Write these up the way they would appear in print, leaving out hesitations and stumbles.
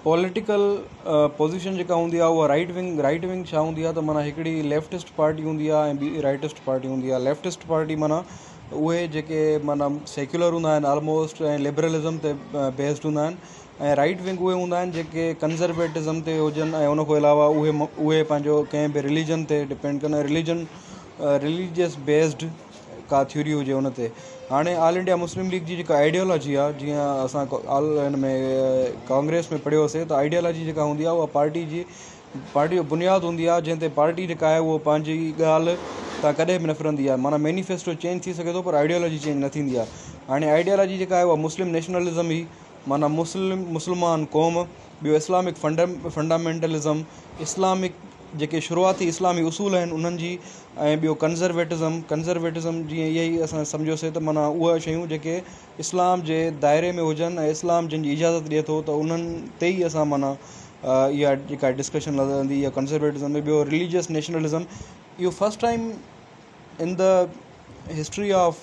Political position जेका हूंदी आहे उहा राइट विंग छा हूंदी आहे त माना हिकिड़ी लेफ्टिस्ट पार्टी हूंदी आहे ऐं ॿी राइटिस्ट पार्टी हूंदी आहे। लेफ्टिस्ट पार्टी माना उहे जेके माना सेक्युलर हूंदा आहिनि ऑलमोस्ट ऐं लिबरलिज़म ते बेस्ड हूंदा आहिनि ऐं राइट विंग उहे हूंदा आहिनि जेके कंज़र्वेटिज़म ते हुजनि ऐं उन खां अलावा उहे पंहिंजो कंहिं बि रिलीजन ते डिपेंड कंदा आहिनि, रिलीजियस बेस्ड का थ्योरी हुजे उन ते। हाणे ऑल इंडिया मुस्लिम लीग जी जेका आइडियोलॉजी आहे, जीअं असां हिन में कांग्रेस में पढ़ियोसीं त आइडियोलॉजी जेका हूंदी आहे उहा पार्टी जो बुनियादु हूंदी आहे, जंहिं ते पार्टी जेका आहे उहो पंहिंजी ॻाल्हि तां कॾहिं बि न फिरंदी आहे। माना मैनिफेस्टो चेंज थी सघे थो पर आइडियोलॉजी चेंज न थींदी आहे। हाणे आइडियोलॉजी जेका आहे उहा मुस्लिम नेशनलिज़म ई माना मुस्लमान क़ौम, ॿियो इस्लामिक फंडामेंटलिज़म, इस्लामिक जेके शुरूआती इस्लामी उसूल आहिनि उन्हनि जी, ऐं ॿियो कंज़र्वेटिज़म जीअं इहे ई असां सम्झोसीं त माना उहे शयूं जेके इस्लाम जे दायरे में हुजनि ऐं इस्लाम जंहिंजी इजाज़त ॾिए थो त उन्हनि ते ई असां माना इहा जेका डिस्कशन हलंदी इहा कंज़र्वेटिज़म में। ॿियो रिलीजियस नेशनलिज़म, इहो first time in the history of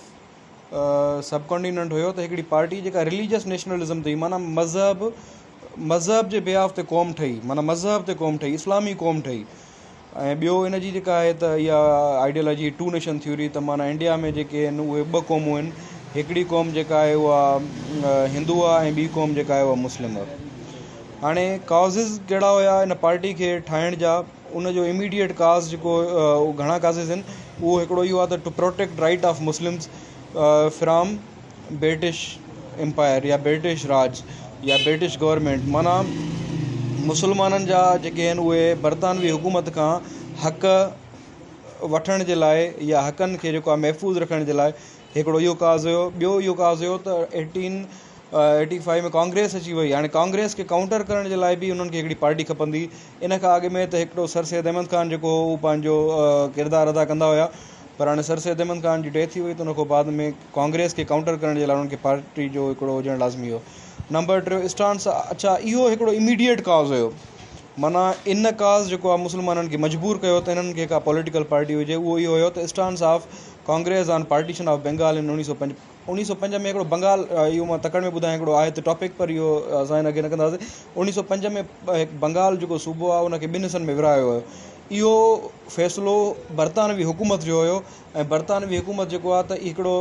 सब कॉन्टिनेंट हुयो त हिकिड़ी पार्टी जेका रिलीजियस नेशनलिज़म ते माना मज़हब जे बेआफ ते क़ौम ठही, माना मज़हब ते क़ौम ठही, इस्लामी क़ौम ठही। ऐं ॿियो इन जी जेका आहे त इहा आइडियोलॉजी टू नेशन थ्योरी, त माना इंडिया में जेके आहिनि उहे ॿ क़ौमूं आहिनि, हिकिड़ी क़ौम जेका आहे उहा हिंदू आहे ऐं ॿी क़ौम जेका आहे उहा मुस्लिम आहे। हाणे काज़िस कहिड़ा हुया इन पार्टी खे ठाहिण जा, उनजो इमीडिएट काज़ जेको घणा काज़िस आहिनि, उहो हिकिड़ो इहो आहे त to protect right of Muslims from British empire या ब्रिटिश राज या ब्रिटिश गवर्नमेंट। माना मुसलमाननि जा जेके आहिनि उहे बरतानवी हुकूमत खां हक़ वठण जे लाइ या हक़नि खे जेको आहे महफ़ूज़ रखण जे लाइ हिकिड़ो इहो काज़ हुयो। ॿियो इहो काज़ हुयो त 1885 में कांग्रेस अची वई। हाणे कांग्रेस खे काउंटर करण जे लाइ बि उन्हनि खे हिकिड़ी पार्टी खपंदी। इन खां अॻु में त हिकिड़ो सर सैयद अहमद ख़ान जेको उहो पंहिंजो किरदारु अदा कंदा हुया, पर हाणे सर सैयद अहमद ख़ान जी डेथ थी वई त उन खां बाद में कांग्रेस खे काउंटर करण जे लाइ उन्हनि खे पार्टी जो हिकिड़ो हुजणु लाज़मी हो। Number 3 stance. अच्छा, इहो हिकिड़ो इमीडिएट काज़ हुयो, माना इन काज़ जेको आहे मुस्लमाननि खे मजबूर कयो त इन्हनि खे का पॉलिटिकल पार्टी हुजे, उहो इहो हुयो त stance of Congress on partition of Bengal in 1905 में हिकिड़ो बंगाल, इहो मां तकड़ में ॿुधायां, हिकिड़ो आहे त टॉपिक, पर इहो असां हिन खे न कंदासीं। 1905 में बंगाल जेको सूबो आहे उनखे 2 हिसनि में विरहायो हुयो। इहो फ़ैसिलो बरतानवी हुकूमत जो हुयो ऐं बरतानवी हुकूमत जेको आहे त हिकिड़ो